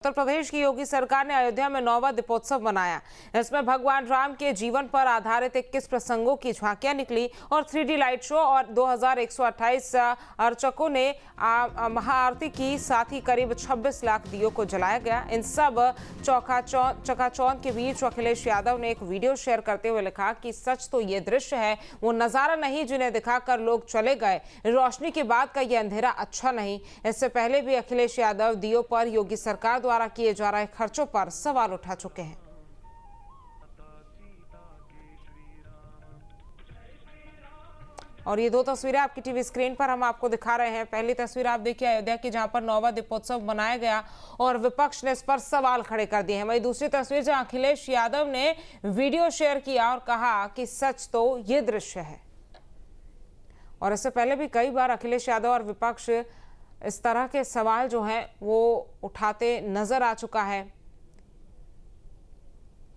उत्तर प्रदेश की योगी सरकार ने अयोध्या में 9वां दीपोत्सव मनाया। इसमें भगवान राम के जीवन पर आधारित 21 प्रसंगों की झांकियां निकली और 3D लाइट शो और 2128 अर्चकों ने महाआरती की। साथ ही करीब 26 लाख दियों को जलाया गया। इन सब चकाचौंध के बीच अखिलेश यादव ने एक वीडियो शेयर करते हुए लिखा कि सच तो ये दृश्य है, वो नजारा नहीं जिन्हें दिखाकर लोग चले गए। रोशनी के बाद का ये अंधेरा अच्छा नहीं। इससे पहले भी अखिलेश यादव दियों पर योगी सरकार द्वारा किए जा रहे खर्चों पर सवाल उठा चुके हैं। और ये दो तस्वीरें आपकी टीवी स्क्रीन पर हम आपको दिखा रहे हैं। पहली तस्वीर आप देखिए अयोध्या की, जहां पर 9वां दीपोत्सव मनाया गया और विपक्ष ने इस पर सवाल खड़े कर दिए हैं। वहीं दूसरी तस्वीर जहां अखिलेश यादव ने वीडियो शेयर किया और कहा कि सच तो ये दृश्य है। और इससे पहले भी कई बार अखिलेश यादव और विपक्ष इस तरह के सवाल जो हैं वो उठाते नजर आ चुका है।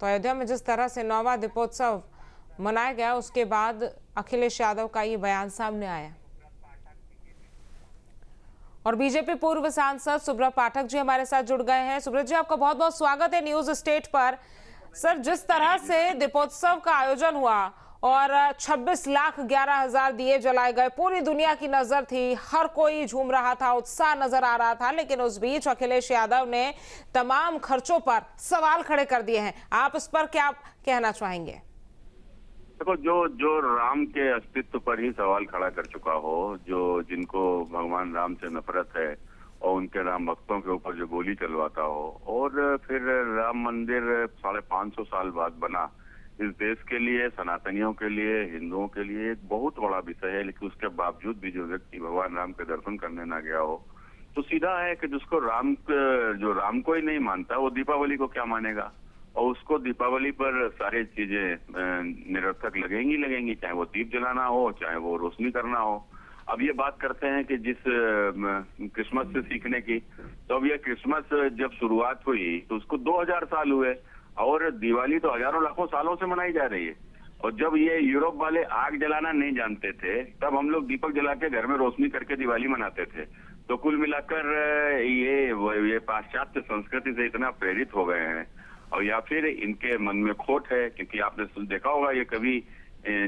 तो अयोध्या में जिस तरह से 9वां दीपोत्सव मनाया गया, उसके बाद अखिलेश यादव का ये बयान सामने आया। और बीजेपी पूर्व सांसद सुब्रत पाठक जी हमारे साथ जुड़ गए हैं। सुब्रत जी, आपका बहुत बहुत स्वागत है न्यूज स्टेट पर। सर, जिस तरह से दीपोत्सव का आयोजन हुआ और 26,11,000 दिए जलाए गए, पूरी दुनिया की नजर थी, हर कोई झूम रहा था, उत्साह नजर आ रहा था, लेकिन उस बीच अखिलेश यादव ने तमाम खर्चों पर सवाल खड़े कर दिए हैं। आप इस पर क्या कहना चाहेंगे? देखो, जो राम के अस्तित्व पर ही सवाल खड़ा कर चुका हो, जिनको भगवान राम से नफरत है और उनके राम भक्तों के ऊपर जो गोली चलवाता हो, और फिर राम मंदिर 550 साल बाद बना, इस देश के लिए, सनातनियों के लिए, हिंदुओं के लिए एक बहुत बड़ा विषय है। लेकिन उसके बावजूद भी जो व्यक्ति भगवान राम के दर्शन करने ना गया हो, तो सीधा है कि जिसको जो राम को ही नहीं मानता, वो दीपावली को क्या मानेगा। और उसको दीपावली पर सारी चीजें निरर्थक लगेंगी, चाहे वो दीप जलाना हो, चाहे वो रोशनी करना हो। अब ये बात करते हैं कि जिस क्रिसमस से सीखने की, तो अब ये क्रिसमस जब शुरुआत हुई तो उसको 2000 साल हुए, और दिवाली तो हजारों लाखों सालों से मनाई जा रही है। और जब ये यूरोप वाले आग जलाना नहीं जानते थे, तब हम लोग दीपक जला के घर में रोशनी करके दिवाली मनाते थे। तो कुल मिलाकर ये पाश्चात्य संस्कृति से इतना प्रेरित हो गए हैं, और या फिर इनके मन में खोट है। क्योंकि आपने देखा होगा, ये कभी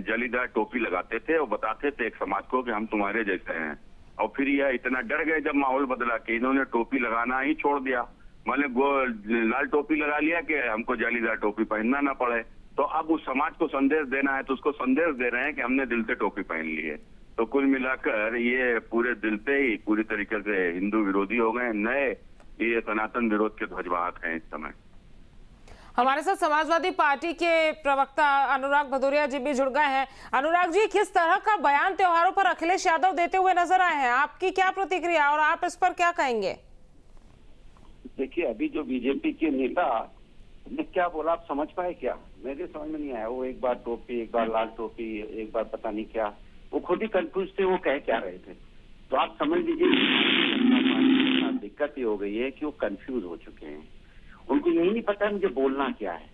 जालीदार टोपी लगाते थे और बताते थे एक समाज को कि हम तुम्हारे जैसे हैं। और फिर यह इतना डर गए जब माहौल बदला कि इन्होंने टोपी लगाना ही छोड़ दिया, मतलब लाल टोपी लगा लिया कि हमको जालीदार टोपी पहनना ना पड़े। तो अब उस समाज को संदेश देना है, तो उसको संदेश दे रहे हैं कि हमने दिल से टोपी पहन ली है। तो कुल मिलाकर ये पूरे दिल से ही पूरी तरीके से हिंदू विरोधी हो गए, नए ये सनातन विरोध के ध्वजवाहक हैं इस समय। हमारे साथ समाजवादी पार्टी के प्रवक्ता अनुराग भदौरिया जी भी जुड़ गए हैं। अनुराग जी, किस तरह का बयान त्योहारों पर अखिलेश यादव देते हुए नजर आए हैं? आपकी क्या प्रतिक्रिया और आप इस पर क्या कहेंगे? देखिए, अभी जो बीजेपी के नेता ने क्या बोला, आप समझ पाए क्या? मेरे समझ में नहीं आया। वो एक बार टोपी, एक बार लाल टोपी, एक बार पता नहीं क्या, वो खुद ही कंफ्यूज थे वो कह क्या रहे थे। तो आप समझ लीजिए दिक्कत ये हो गई है कि वो कंफ्यूज हो चुके हैं। उनको यही नहीं पता मुझे बोलना क्या है।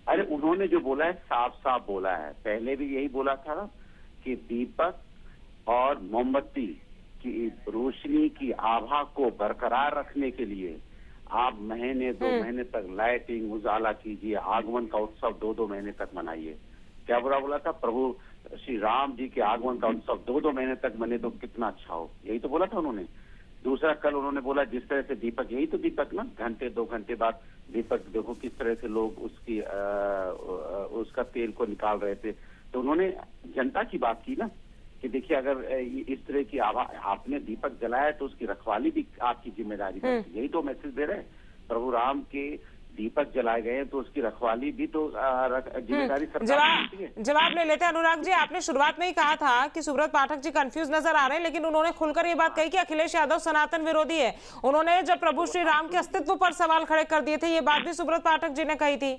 अरे उन्होंने जो बोला है साफ साफ बोला है। पहले भी यही बोला था कि दीपक और मोमबत्ती की रोशनी की आभा को बरकरार रखने के लिए आप महीने 2 महीने तक लाइटिंग उजाला कीजिए, आगमन का उत्सव 2-2 महीने तक मनाइए। क्या बुरा बोला था? प्रभु श्री राम जी के आगमन का उत्सव 2-2 महीने तक मने तो कितना अच्छा हो, यही तो बोला था उन्होंने। दूसरा, कल उन्होंने बोला जिस तरह से दीपक, यही तो दीपक ना, घंटे 2 घंटे बाद दीपक देखो किस तरह से लोग उसका तेल को निकाल रहे थे। तो उन्होंने जनता की बात की ना, कि देखिए अगर इस तरह की आपने दीपक जलाया तो उसकी रखवाली भी आपकी जिम्मेदारी है। यही तो मैसेज दे रहे हैं। प्रभु राम के दीपक जलाए गए तो उसकी रखवाली भी तो जिम्मेदारी सरकार की है। जवाब ले लेते हैं अनुराग जी। आपने शुरुआत में ही कहा था कि सुब्रत पाठक जी कंफ्यूज नजर आ रहे हैं, लेकिन उन्होंने खुलकर ये बात कही कि अखिलेश यादव सनातन विरोधी है। उन्होंने जब प्रभु श्री राम के अस्तित्व पर सवाल खड़े कर दिए थे, ये बात भी सुब्रत पाठक जी ने कही थी।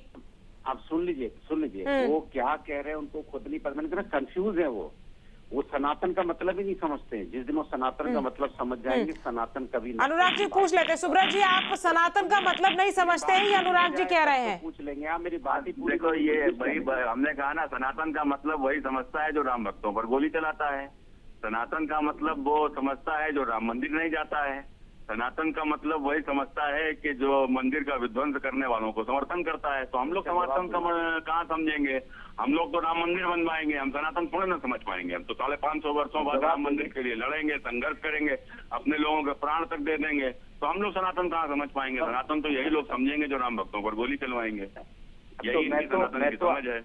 आप सुन लीजिए वो क्या कह रहे हैं, उनको खुद नहीं पता। मैंने कहा कंफ्यूज है वो सनातन का मतलब ही नहीं समझते हैं। जिस दिन वो सनातन का मतलब समझ जाएंगे, सनातन कभी नहीं। अनुराग जी पूछ लेते हैं। सुब्रत जी, आप सनातन का मतलब नहीं समझते हैं, ये अनुराग जी कह रहे हैं? पूछ लेंगे आप, मेरी बात ही पूरी। देखो, ये वही हमने कहा ना, सनातन का मतलब वही समझता है जो राम भक्तों पर गोली चलाता है। सनातन का मतलब वो समझता है जो राम मंदिर नहीं जाता है। सनातन का मतलब वही समझता है कि जो मंदिर का विध्वंस करने वालों को समर्थन करता है। तो हम लोग समर्थन कहाँ समझेंगे? हम लोग तो राम मंदिर बनवाएंगे, हम सनातन थोड़े ना समझ पाएंगे। हम तो 550 वर्षों बाद राम मंदिर के लिए लड़ेंगे, संघर्ष करेंगे, अपने लोगों के प्राण तक दे देंगे। तो हम लोग सनातन कहाँ समझ पाएंगे? सनातन तो यही लोग समझेंगे जो राम भक्तों पर गोली चलवाएंगे। यही इनकी सनातन की समझ है।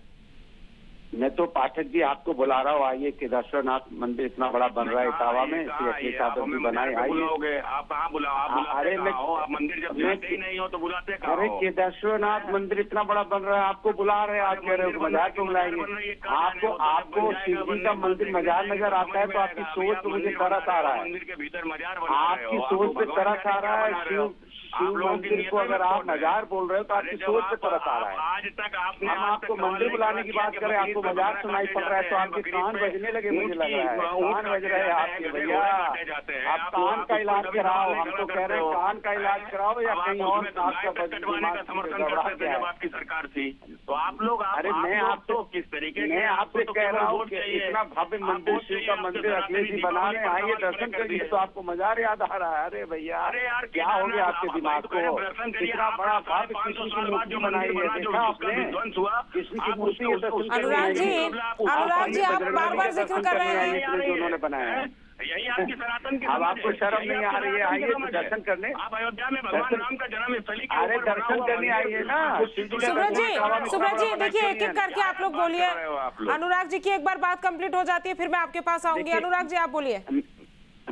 मैं तो पाठक जी आपको बुला रहा हूँ, आइए केदारनाथ मंदिर इतना बड़ा बन रहा है इटावा में, बनाए बुलाओगे आप? कहाँ बुलाओ? अरे आप मंदिर जब जाते ही नहीं हो तो बुलाते कहाँ? अरे केदारनाथ मंदिर इतना बड़ा बन रहा है, आपको बुला रहे हैं, आप कह रहे हो मजाक क्यों बुलाएंगे? आपको शिव जी का मंदिर मजार नजर आता है तो आपकी सोच पे मुझे तरस आ रहा है। मंदिर के भीतर मजार, आपकी सोच पे तरस आ रहा है। शिव मंदिर को अगर आप मजार बोल रहे हो तो आपकी सोच पे तरस आ रहा है। आज तक आपने हम आपको मंदिर बुलाने की बात करें, आपको मजार सुनाई पड़ रहा है तो आपके कान बजने लगे, मुझे लग रहा है कान बज रहे हैं आपके। भैया आप कान का इलाज कराओ, हम तो कह रहे हैं कान का इलाज कराओ या कहीं और कटवाने का समर्थन करते थे जब आपकी सरकार थी। तो आप लोग अरे मैं आपको किस तरीके मैं आपसे कह रहा हूँ कि इतना भव्य मंदिर, शिव का मंदिर अखिलेश जी बना रहे हैं, आइए दर्शन करिए तो आपको मजार याद आ रहा है। अरे भैया क्या हो गया आपके दिमाग को? इतना बड़ा भव्य कृष्ण की मूर्ति बनाई है, देखा आपने कृष्ण की मूर्ति? अनुराग जी आप बार बार जिक्र कर रहे हैं जो उन्होंने बनाया है। यही आपकी सनातन की अब आपको शर्म नहीं आ रही है? आइए तो दर्शन करने। आप अयोध्या में भगवान राम का जन्म स्थली के अरे दर्शन करने आइए ना। सुब्रत जी देखिए एक एक करके आप लोग बोलिए। अनुराग जी की एक बार बात कंप्लीट हो जाती है फिर मैं आपके पास आऊंगी। अनुराग जी आप बोलिए।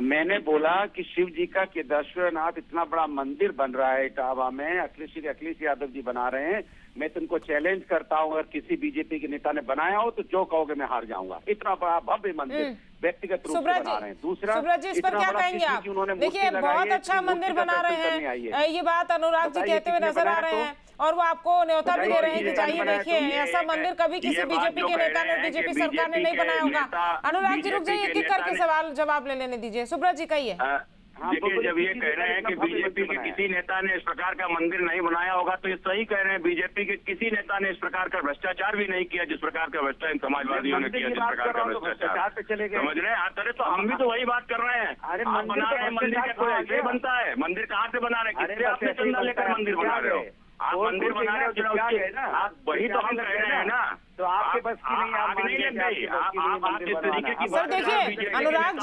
मैंने बोला कि शिव जी का केदारनाथ इतना बड़ा मंदिर बन रहा है इटावा में, अखिलेश यादव जी बना रहे हैं। मैं तुमको चैलेंज करता हूँ, अगर किसी बीजेपी के नेता ने बनाया हो तो जो कहोगे मैं हार जाऊंगा। इतना बड़ा भव्य मंदिर व्यक्तिगत रूप से बना रहे हैं। दूसरा सुब्रत जी इस पर क्या कहेंगे आप? देखिए बहुत अच्छा मंदिर बना रहे हैं, ये बात अनुराग जी कहते हुए नजर आ रहे हैं और वो आपको न्योता भी दे रहे हैं कि जाइए देखिए। ऐसा मंदिर कभी किसी बीजेपी के नेता ने, बीजेपी सरकार ने नहीं बनाया होगा। अनुराग जी रुक जाइए, एक एक करके सवाल जवाब ले लेने दीजिए। सुब्रत जी कहिए। देखिए जब ये कह रहे हैं कि बीजेपी के किसी नेता ने इस प्रकार का मंदिर नहीं बनाया होगा तो ये सही कह रहे हैं। बीजेपी के किसी नेता ने इस प्रकार का भ्रष्टाचार भी नहीं किया जिस प्रकार का भ्रष्टाचार समाजवादियों ने किया, जिस प्रकार का भ्रष्टाचार। समझ रहे हैं? अरे तो हम भी तो वही बात कर रहे हैं। आप बना रहे हैं मंदिर कोई ऐसे बनता है? मंदिर कहाँ से बना रहे हैं? किससे आपने चंदा लेकर मंदिर बना रहे हो? आप मंदिर बना रहे हो, आप वही तो हम कह रहे हैं ना। तो आपके बस की नहीं, आग नहीं लग गई। आप जिस तरीके की सर देखिए अनुराग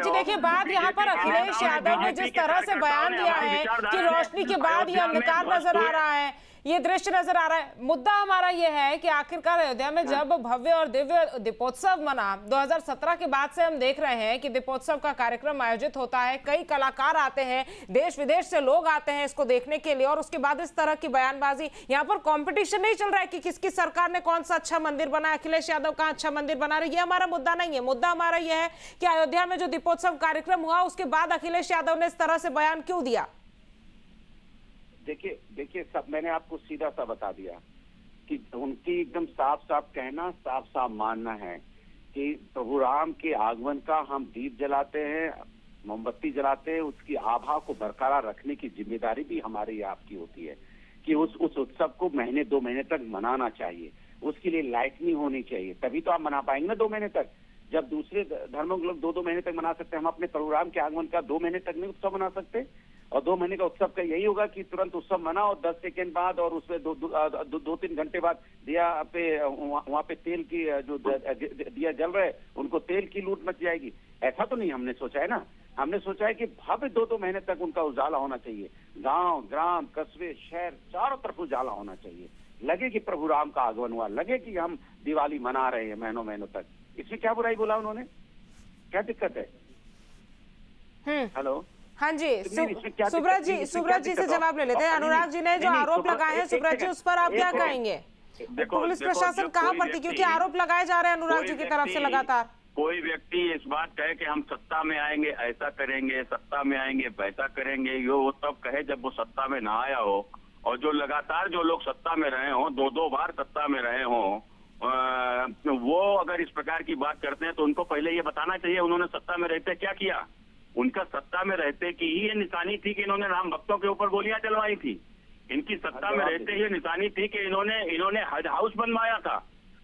जी देखिए बात यहाँ पर अखिलेश यादव ने जिस तरह से बयान दिया है कि रोशनी के बाद ये अंधकार नजर आ रहा है, ये दृश्य नजर आ रहा है। मुद्दा हमारा ये है कि आखिरकार अयोध्या में जब भव्य और दिव्य दीपोत्सव मना 2017 के बाद से हम देख रहे हैं कि दीपोत्सव का कार्यक्रम आयोजित होता है, कई कलाकार आते हैं, देश विदेश से लोग आते हैं इसको देखने के लिए, और उसके बाद इस तरह की बयानबाजी। यहाँ पर कंपटीशन नहीं चल रहा है कि किसकी सरकार ने कौन सा अच्छा मंदिर बनाया, अखिलेश यादव कहाँ अच्छा मंदिर बना रहे। ये हमारा मुद्दा नहीं है। मुद्दा हमारा यह है कि अयोध्या में जो दीपोत्सव कार्यक्रम हुआ उसके बाद अखिलेश यादव ने इस तरह से बयान क्यों दिया। देखिए सब मैंने आपको सीधा सा बता दिया कि उनकी एकदम साफ साफ कहना, साफ साफ मानना है कि प्रभु राम के आगमन का हम दीप जलाते हैं, मोमबत्ती जलाते हैं, उसकी आभा को बरकरार रखने की जिम्मेदारी भी हमारी आपकी होती है कि उस उत्सव को महीने 2 महीने तक मनाना चाहिए। उसके लिए लाइटनिंग होनी चाहिए, तभी तो आप मना पाएंगे ना 2 महीने तक। जब दूसरे धर्मों के लोग 2-2 महीने तक मना सकते हैं, हम अपने प्रभु राम के आगमन का 2 महीने तक नहीं उत्सव मना सकते। और 2 महीने का उत्सव का यही होगा कि तुरंत उत्सव मना और 10 सेकेंड बाद और उसमें 2-3 घंटे बाद दिया पे वहाँ पे तेल की जो दिया जल रहे उनको तेल की लूट मच जाएगी। ऐसा तो नहीं हमने सोचा है ना। हमने सोचा है कि भव्य 2-2 महीने तक उनका उजाला होना चाहिए। गांव, ग्राम, कस्बे, शहर चारों तरफ उजाला होना चाहिए। लगे कि प्रभु राम का आगमन हुआ, लगे कि हम दिवाली मना रहे हैं महीनों तक। इसमें क्या बुराई बोला उन्होंने? क्या दिक्कत है? हेलो हाँ जी सुब्रत जी से जवाब ले लेते हैं। अनुराग जी ने जो आरोप लगाए हैं सुब्रत जी, उस पर आप क्या कहेंगे? पुलिस प्रशासन कहाँ पर थी? क्योंकि आरोप लगाए जा रहे हैं अनुराग जी की तरफ से लगातार। कोई व्यक्ति इस बात कहे कि हम सत्ता में आएंगे, ऐसा करेंगे, सत्ता में आएंगे, वैसा करेंगे, वो तब कहे जब वो सत्ता में ना आया हो। और जो लगातार जो लोग सत्ता में रहे हों, 2-2 बार सत्ता में रहे हों, वो अगर इस प्रकार की बात करते हैं तो उनको पहले ये बताना चाहिए उन्होंने सत्ता में रहते क्या किया। उनका सत्ता में रहते की ही ये निशानी थी कि इन्होंने राम भक्तों के ऊपर गोलियां चलवाई थी। इनकी सत्ता में रहते ही निशानी थी कि इन्होंने हज हाउस बनवाया था।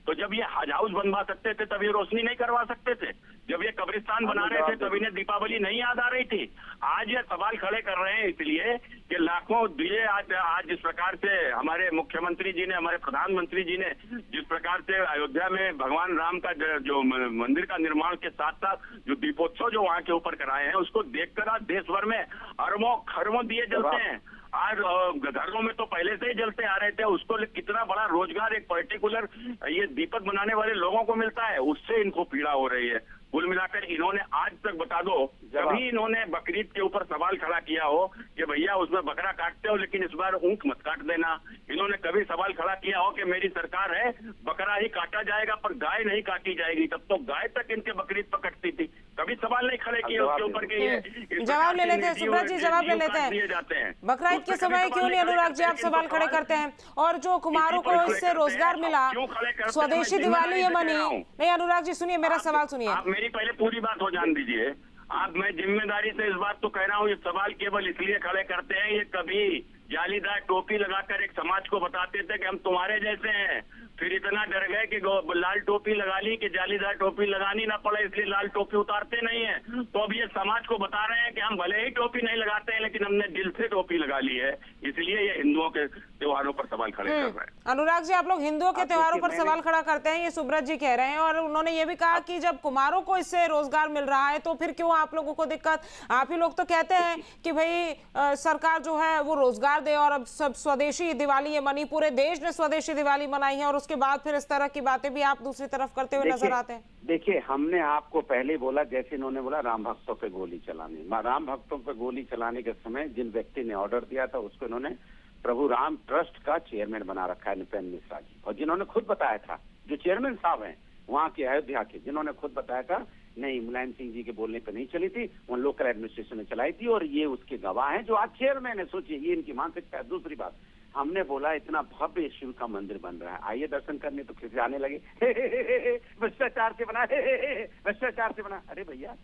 तो जब ये हज हाउस बनवा सकते थे तब ये रोशनी नहीं करवा सकते थे? जब ये कब्रिस्तान बना रहे थे तब इन्हें दीपावली नहीं याद आ रही थी? आज ये सवाल खड़े कर रहे हैं इसलिए कि लाखों दिए आज जिस प्रकार से हमारे मुख्यमंत्री जी ने, हमारे प्रधानमंत्री जी ने जिस प्रकार से अयोध्या में भगवान राम का जो मंदिर का निर्माण के साथ साथ जो दीपोत्सव जो वहां के ऊपर कराए हैं, उसको देखकर आज देश भर में अरबों खरबों दिए जलते हैं। आज घरों में तो पहले से ही जलते आ रहे थे, उसको कितना बड़ा रोजगार एक पर्टिकुलर ये दीपक बनाने वाले लोगों को मिलता है, उससे इनको पीड़ा हो रही है। कुल मिलाकर इन्होंने आज तक बता दो कभी इन्होंने बकरीद के ऊपर सवाल खड़ा किया हो कि भैया उसमें बकरा काटते हो लेकिन इस बार ऊंट मत काट देना? इन्होंने कभी सवाल खड़ा किया हो कि मेरी सरकार है बकरा ही काटा जाएगा पर गाय नहीं काटी जाएगी? तब तो गाय तक इनके बकरीद पर कटती थी, कभी सवाल नहीं खड़े किए उसके ऊपर के। जवाब ले लेते हैं सुब्रत जी, जवाब ले लेते हैं। बकरा ईद के समय क्यों नहीं अनुराग जी आप सवाल खड़े करते हैं? और जो कुम्हारों को इससे रोजगार मिला, स्वदेशी दिवाली ये मनी नहीं। अनुराग जी सुनिए, मेरा सवाल सुनिए। मेरी पहले पूरी बात हो जान दीजिए। आप, मैं जिम्मेदारी से इस बात तो कह रहा हूँ, ये सवाल केवल इसलिए खड़े करते हैं, ये कभी जालीदार टोपी लगाकर एक समाज को बताते थे कि हम तुम्हारे जैसे हैं, फिर इतना डर गए कि लाल टोपी लगा ली कि जालीदार टोपी लगानी ना पड़े, इसलिए लाल टोपी उतारते नहीं है। तो अब ये समाज को बता रहे हैं कि हम भले ही टोपी नहीं लगाते हैं लेकिन हमने दिल से टोपी लगा ली है, इसलिए ये हिंदुओं के त्योहारों पर सवाल खड़े कर रहे हैं। अनुराग जी, आप लोग हिंदुओं के त्योहारों पर सवाल खड़ा करते हैं, ये सुब्रत जी कह रहे हैं। और उन्होंने ये भी कहा कि जब कुम्हारों को इससे रोजगार मिल रहा है तो फिर क्यों आप लोगों को दिक्कत? आप ही लोग तो कहते हैं कि भाई सरकार जो है वो रोजगार दे, और अब सब स्वदेशी दिवाली ये मनी, पूरे देश ने स्वदेशी दिवाली मनाई है और उसके बाद फिर इस तरह की बातें भी आप दूसरी तरफ करते हुए नजर आते हैं। देखिए, हमने आपको पहले बोला, जैसे इन्होंने बोला राम भक्तों पे गोली चलाने, राम भक्तों पे गोली चलाने के समय जिन व्यक्ति ने ऑर्डर दिया था उसको इन्होंने प्रभु राम ट्रस्ट का चेयरमैन बना रखा है, नृपेंद्र मिश्रा जी। और जिन्होंने खुद बताया था, जो चेयरमैन साहब हैं वहाँ के अयोध्या के, जिन्होंने खुद बताया था नहीं मुलायम सिंह जी के बोलने पे नहीं चली थी, वो लोकल एडमिनिस्ट्रेशन ने चलाई थी, और ये उसके गवाह हैं जो आज चेयरमैन है। सोचिए, ये इनकी मानसिकता है। दूसरी बात, हमने बोला इतना भव्य शिव का मंदिर बन रहा है, आइए दर्शन करने, तो किसी आने लगे भ्रष्टाचार से बना, भ्रष्टाचार से बना। अरे भैया,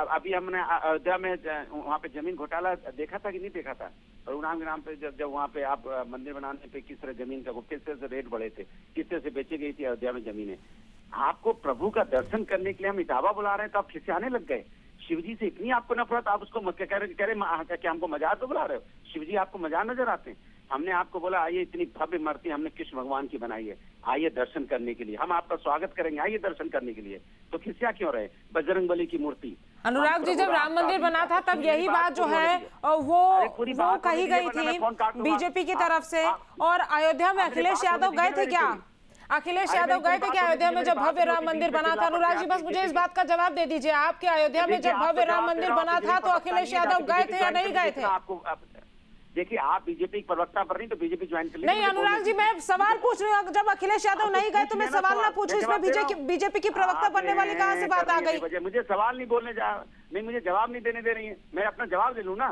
अभी हमने अयोध्या में वहाँ पे जमीन घोटाला देखा था कि नहीं देखा था? और नाम के नाम पे जब वहाँ पे आप मंदिर बनाने पे किस तरह जमीन का किस तरह से रेट बढ़े थे, किस तरह से बेची गई थी अयोध्या में जमीनें। आपको प्रभु का दर्शन करने के लिए हम इटावा बुला रहे हैं तो आप खिसियाने लग गए। शिव जी से इतनी आपको नफरत, आप उसको कह रहे कि हमको मजाक तो बुला रहे हो? शिव जी आपको मजाक नजर आते हैं? हमने आपको बोला आइए, इतनी भव्य मूर्ति हमने कृष्ण भगवान की बनाई है, आइए दर्शन करने के लिए, हम आपका स्वागत करेंगे, आइए दर्शन करने के लिए। तो खिसिया क्यों रहे? बजरंगबली की मूर्ति। अनुराग जी, जब राम मंदिर बना था तब यही बात जो है वो कही गई थी बीजेपी की तरफ से। और अयोध्या में अखिलेश यादव गए थे क्या? अखिलेश यादव गए थे क्या अयोध्या में जब भव्य राम मंदिर बना था? अनुराग जी, बस मुझे इस बात का जवाब दे दीजिए, आपके अयोध्या में जब भव्य राम मंदिर बना था तो अखिलेश यादव गए थे या नहीं गए थे? आपको देखिए, आप बीजेपी प्रवक्ता पर नहीं तो बीजेपी ज्वाइन कर लीजिए। नहीं अनुराग जी, मैं सवाल पूछ रही हूँ, जब अखिलेश यादव नहीं गए तो मैं सवाल ना पूछूं, इसमें बीजेपी की प्रवक्ता बनने वाली कहाँ से बात आ गई? मुझे सवाल नहीं बोलने नहीं, मुझे जवाब नहीं देने दे रही है, मैं अपना जवाब दे लूँ ना।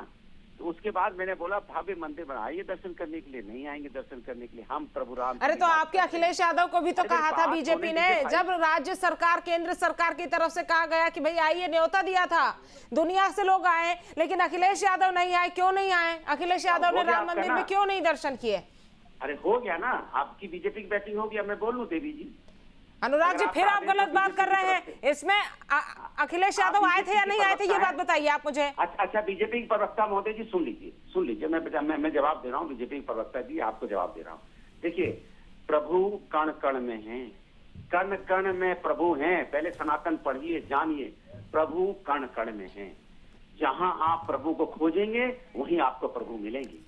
तो उसके बाद मैंने बोला भव्य मंदिर बना, आइए दर्शन करने के लिए, नहीं आएंगे दर्शन करने के लिए हम प्रभु राम। अरे तो आपके अखिलेश यादव को भी तो कहा था बीजेपी ने, जब राज्य सरकार केंद्र सरकार की तरफ से कहा गया कि भाई आइए, न्योता दिया था, दुनिया से लोग आए, लेकिन अखिलेश यादव नहीं आए। क्यों नहीं आए? अखिलेश यादव ने राम मंदिर में क्यों नहीं दर्शन किए? अरे हो गया ना, आपकी बीजेपी की बैटिंग होगी, अब मैं बोल लूं देवी जी। अनुराग जी, फिर आप गलत बात कर रहे हैं। इसमें अखिलेश यादव आए थे या नहीं आए थे, ये बात बताइए आप मुझे। अच्छा, बीजेपी के प्रवक्ता महोदय जी सुन लीजिए, मैं जवाब दे रहा हूँ। बीजेपी के प्रवक्ता जी, आपको जवाब दे रहा हूँ। देखिए, प्रभु कण कण में हैं, कण कण में प्रभु हैं। पहले सनातन पढ़िए, जानिए, प्रभु कण कण में हैं। जहां आप प्रभु को खोजेंगे वहीं आपको प्रभु मिलेंगे।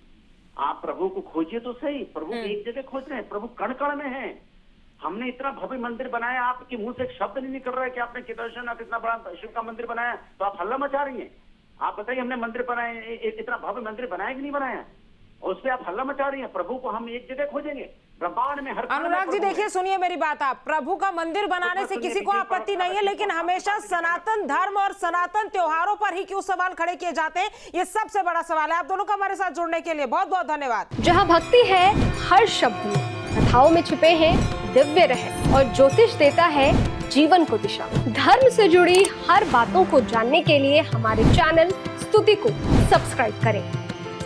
आप प्रभु को खोजिए तो सही, प्रभु एक जगह खोज रहे हैं, प्रभु कण कण में हैं। हमने इतना भव्य मंदिर बनाया, आपके मुंह से एक शब्द नहीं निकल रहा है कि आपने कितना इतना बड़ा शिव का मंदिर बनाया, तो आप हल्ला मचा रही हैं। आप बताइए, हमने मंदिर बनाया, इतना भव्य मंदिर बनाया कि नहीं बनाया? और उस पर आप हल्ला मचा रही हैं। प्रभु को हम एक जगह खोजेंगे, ब्रह्मांड में हर। अनुराग जी देखिए, सुनिए मेरी बात, आप प्रभु का मंदिर बनाने से किसी को आपत्ति नहीं है, लेकिन हमेशा सनातन धर्म और सनातन त्योहारों पर ही क्यों सवाल खड़े किए जाते हैं, ये सबसे बड़ा सवाल है। आप दोनों का हमारे साथ जुड़ने के लिए बहुत बहुत धन्यवाद। जहाँ भक्ति है हर शब्द में, कथाओं में छिपे हैं दिव्य रहस्य, और ज्योतिष देता है जीवन को दिशा। धर्म से जुड़ी हर बातों को जानने के लिए हमारे चैनल स्तुति को सब्सक्राइब करें।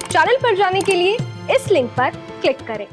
चैनल पर जाने के लिए इस लिंक पर क्लिक करें।